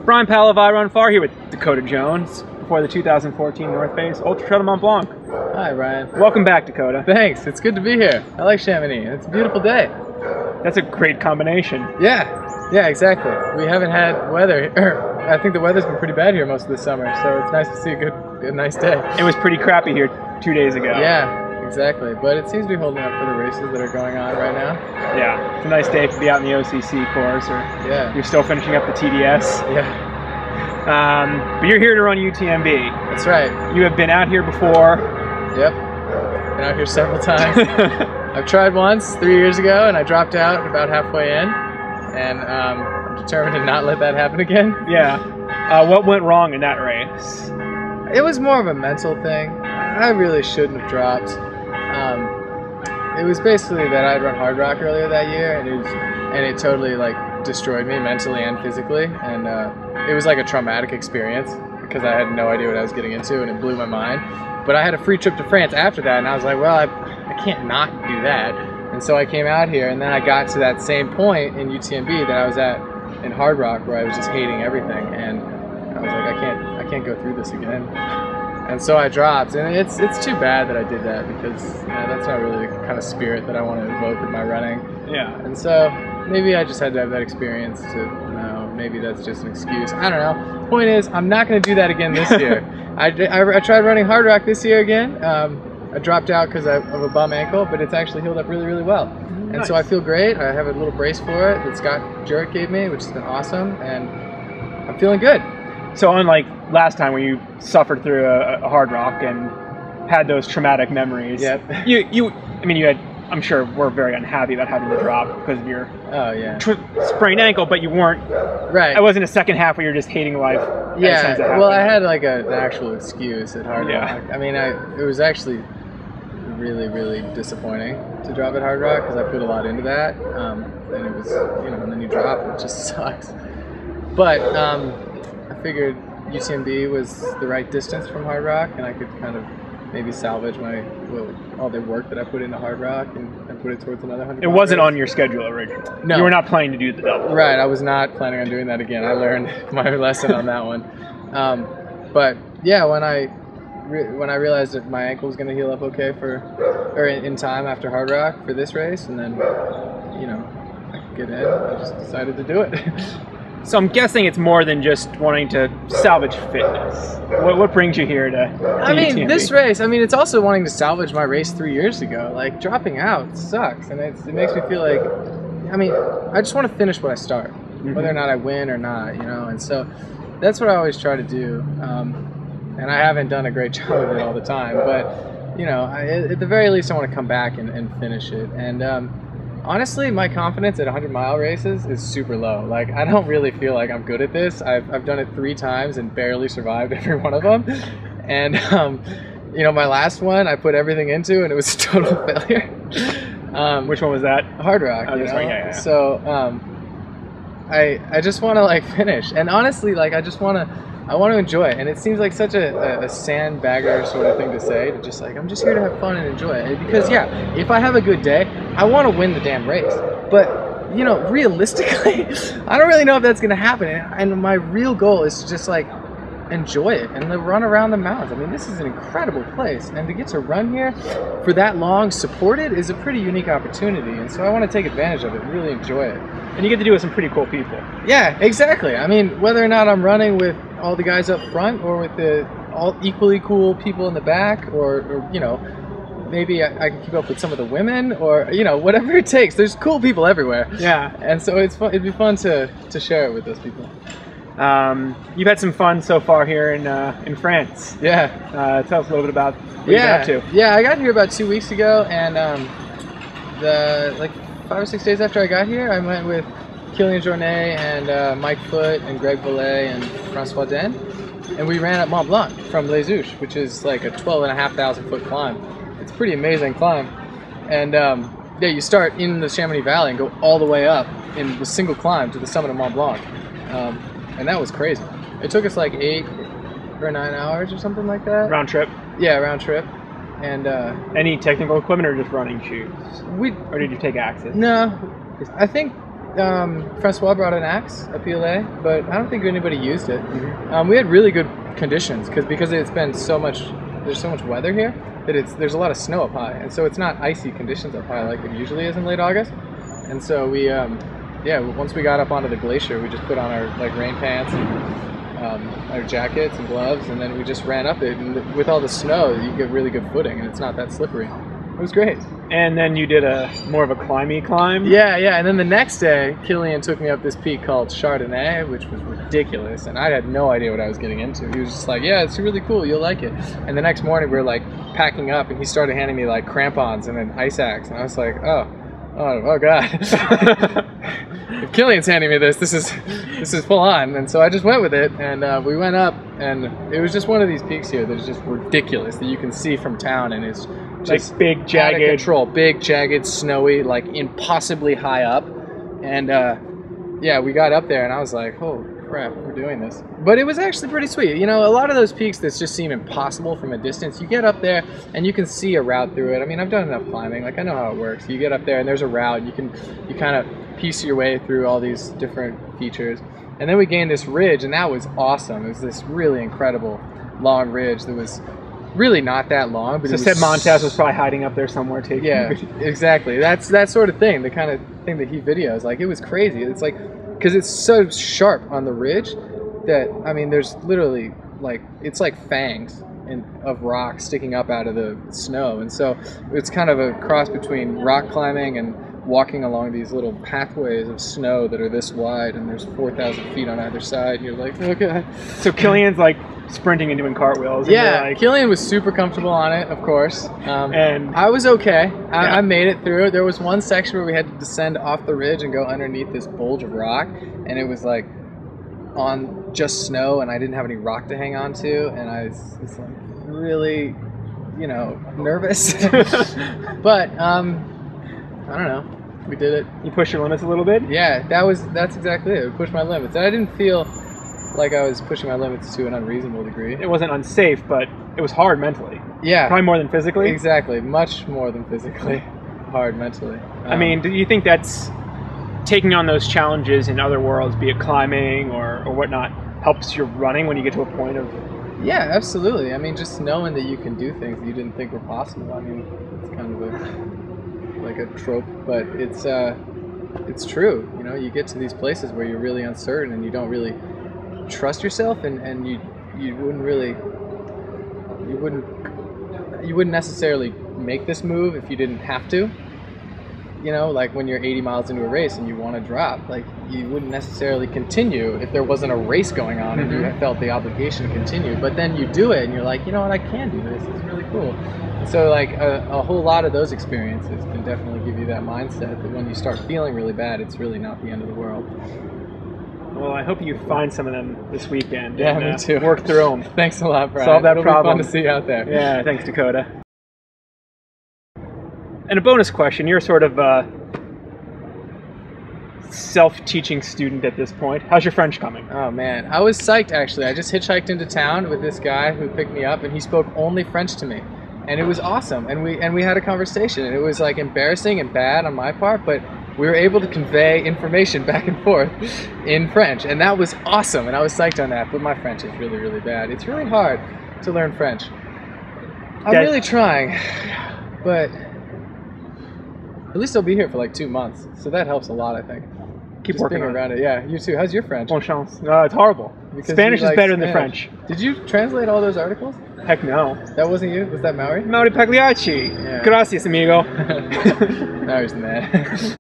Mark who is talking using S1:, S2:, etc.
S1: Brian Powell of I Run Far here with Dakota Jones before the 2014 North Face Ultra Trail Mont-Blanc.
S2: Hi, Ryan.
S1: Welcome back, Dakota.
S2: Thanks. It's good to be here. I like Chamonix. It's a beautiful day.
S1: That's a great combination.
S2: Yeah, exactly. We haven't had weather. I think the weather's been pretty bad here most of the summer, so it's nice to see a nice day.
S1: It was pretty crappy here 2 days ago.
S2: Yeah, exactly. But it seems to be holding up for the races that are going on right now.
S1: Yeah, it's a nice day to be out in the OCC course, or you're still finishing up the TDS.
S2: Yeah.
S1: But you're here to run UTMB.
S2: That's right.
S1: You have been out here before.
S2: Yep. Been out here several times. I've tried once 3 years ago, and I dropped out about halfway in, and I'm determined to not let that happen again.
S1: Yeah. What went wrong in that race?
S2: It was more of a mental thing. I really shouldn't have dropped. It was basically that I'd run Hard Rock earlier that year, and it totally like destroyed me mentally and physically, and it was like a traumatic experience because I had no idea what I was getting into, and it blew my mind. But I had a free trip to France after that, and I was like, well, I can't not do that. And so I came out here, and then I got to that same point in UTMB that I was at in Hard Rock, where I was just hating everything, and I was like, I can't go through this again. And so I dropped, and it's too bad that I did that, because that's not really the kind of spirit that I want to evoke with my running.
S1: Yeah.
S2: And so maybe I just had to have that experience to know. Maybe that's just an excuse. I don't know. The point is, I'm not going to do that again this year. I tried running Hard Rock this year again. I dropped out because of a bum ankle, but it's actually healed up really, really well. And
S1: nice.
S2: So I feel great. I have a little brace for it that Scott Jurek gave me, which has been awesome, and I'm feeling good.
S1: So unlike last time when you suffered through a Hard Rock and had those traumatic memories, you had, I'm sure, were very unhappy about having to drop because of your sprained ankle, but you weren't.
S2: Right.
S1: It wasn't a second half where you're just hating life.
S2: Yeah. Well, I had like an actual excuse at Hard Rock. I mean, it was actually really, really disappointing to drop at Hard Rock because I put a lot into that, and it was, and then you drop, it just sucks. But I figured UTMB was the right distance from Hard Rock, and I could kind of maybe salvage all the work that I put into Hard Rock and put it towards another 100.
S1: It wasn't on your schedule originally. No. You were not planning to do the double.
S2: Right, I was not planning on doing that again. I learned my lesson on that one. But yeah, when I realized that my ankle was going to heal up okay in time after Hard Rock for this race, and then I could get in, I just decided to do it.
S1: So I'm guessing it's more than just wanting to salvage fitness. What brings you here to UTMB?
S2: This race, it's also wanting to salvage my race 3 years ago. Like, dropping out sucks, and it makes me feel like, I just want to finish what I start, whether or not I win or not, and so that's what I always try to do. And I haven't done a great job of it all the time, but, at the very least I want to come back and finish it. And honestly, my confidence at 100-mile races is super low. Like, I don't really feel like I'm good at this. I've done it 3 times and barely survived every one of them. And, my last one I put everything into, and it was a total failure.
S1: Which one was that?
S2: Hard Rock.
S1: Oh, this one, yeah.
S2: So, I just want to, finish. And honestly, I want to enjoy it, and it seems like such a sandbagger sort of thing to say, to just I'm just here to have fun and enjoy it. Because if I have a good day, I want to win the damn race. But realistically, I don't really know if that's going to happen. And my real goal is to just enjoy it and run around the mountains. This is an incredible place, and to get to run here for that long supported is a pretty unique opportunity. And so I want to take advantage of it and really enjoy it.
S1: And you get to do it with some pretty cool people.
S2: Yeah, exactly. Whether or not I'm running with all the guys up front or with all equally cool people in the back, or maybe I can keep up with some of the women, or whatever it takes. There's cool people everywhere. Yeah. And so it's fun. It'd be fun to share it with those people.
S1: You've had some fun so far here in France.
S2: Yeah.
S1: Tell us a little bit about what you got to.
S2: Yeah, I got here about 2 weeks ago, and 5 or 6 days after I got here, I went with Kilian Jornet and Mike Foote and Greg Valet and Francois Den, and we ran up Mont-Blanc from Les Ouches, which is like a 12,500 foot climb. It's a pretty amazing climb. And you start in the Chamonix Valley and go all the way up in a single climb to the summit of Mont-Blanc. And that was crazy. It took us 8 or 9 hours or something like that.
S1: Round trip?
S2: Yeah, round trip. And
S1: any technical equipment or just running shoes? Or did you take access?
S2: No, I think Francois brought an axe, a PLA, but I don't think anybody used it.
S1: Mm-hmm.
S2: We had really good conditions because it's been so much. There's so much weather here that there's a lot of snow up high, and so it's not icy conditions up high like it usually is in late August. And so we, once we got up onto the glacier, we just put on our like rain pants and our jackets and gloves, and then we just ran up it. And with all the snow, you get really good footing, and it's not that slippery. It was great.
S1: And then you did more of a climby climb?
S2: Yeah. And then the next day, Killian took me up this peak called Chardonnay, which was ridiculous. And I had no idea what I was getting into. He was just like, yeah, it's really cool. You'll like it. And the next morning, we were like packing up, and he started handing me like crampons and an ice axe. And I was like, oh God. If Killian's handing me this is full on. And so I just went with it. And we went up, and it was just one of these peaks here that is just ridiculous that you can see from town. And it's just
S1: like big, jagged,
S2: out of control, big, jagged, snowy, like impossibly high up. And we got up there, and I was like, "Oh crap, we're doing this!" But it was actually pretty sweet. You know, a lot of those peaks that just seem impossible from a distance, you get up there and you can see a route through it. I mean, I've done enough climbing, like I know how it works. You get up there and there's a route. You kind of piece your way through all these different features, and then we gained this ridge, and that was awesome. It was this really incredible long ridge that was really not that long, but
S1: so Seb Montez was probably hiding up there somewhere taking
S2: exactly. That's that sort of thing, the kind of thing that he videos. Like, it was crazy. It's like, because it's so sharp on the ridge that, I mean, there's literally like, it's like fangs of rock sticking up out of the snow. And so it's kind of a cross between rock climbing and walking along these little pathways of snow that are this wide, and there's 4,000 feet on either side. You're like, okay.
S1: So Killian's like sprinting and doing cartwheels.
S2: Yeah,
S1: like...
S2: Killian was super comfortable on it, of course.
S1: And
S2: I was okay. I made it through. There was one section where we had to descend off the ridge and go underneath this bulge of rock, and it was like on just snow, and I didn't have any rock to hang on to, and I was like really, nervous. But I don't know. We did it.
S1: You pushed your limits a little bit?
S2: Yeah, that's exactly it. We pushed my limits. And I didn't feel like I was pushing my limits to an unreasonable degree.
S1: It wasn't unsafe, but it was hard mentally.
S2: Yeah.
S1: Probably more than physically?
S2: Exactly. Much more than physically. Hard mentally.
S1: I mean, do you think that's taking on those challenges in other worlds, be it climbing or whatnot, helps your running when you get to a point of...
S2: Yeah, absolutely. I mean, just knowing that you can do things that you didn't think were possible. I mean, it's kind of like a trope, but it's true. You get to these places where you're really uncertain and you don't really trust yourself, and you wouldn't necessarily make this move if you didn't have to. Like when you're 80 miles into a race and you want to drop, like you wouldn't necessarily continue if there wasn't a race going on and you felt the obligation to continue. But then you do it and you're like, you know what, I can do this. It's really cool. So like a whole lot of those experiences can definitely give you that mindset that when you start feeling really bad, it's really not the end of the world.
S1: Well, I hope you find some of them this weekend.
S2: Yeah,
S1: and,
S2: me too.
S1: Work through them.
S2: Thanks a lot, Brian.
S1: Solve that problem.
S2: It'll be fun to see you out there.
S1: Yeah, thanks, Dakota. And a bonus question. You're sort of a self-teaching student at this point. How's your French coming?
S2: Oh, man. I was psyched, actually. I just hitchhiked into town with this guy who picked me up, and he spoke only French to me. And it was awesome. And we had a conversation. And it was like embarrassing and bad on my part, but we were able to convey information back and forth in French. And that was awesome. And I was psyched on that. But my French is really, really bad. It's really hard to learn French. I'm really trying. But at least I'll be here for like 2 months. So that helps a lot, I think.
S1: Keep
S2: just
S1: working
S2: being around it. Yeah, you too. How's your French?
S1: Bon chance. No, it's horrible. Because Spanish is better than the French.
S2: Did you translate all those articles?
S1: Heck no.
S2: That wasn't you? Was that Mauri?
S1: Mauri Pagliacci.
S2: Yeah.
S1: Gracias, amigo.
S2: Mauri's the man.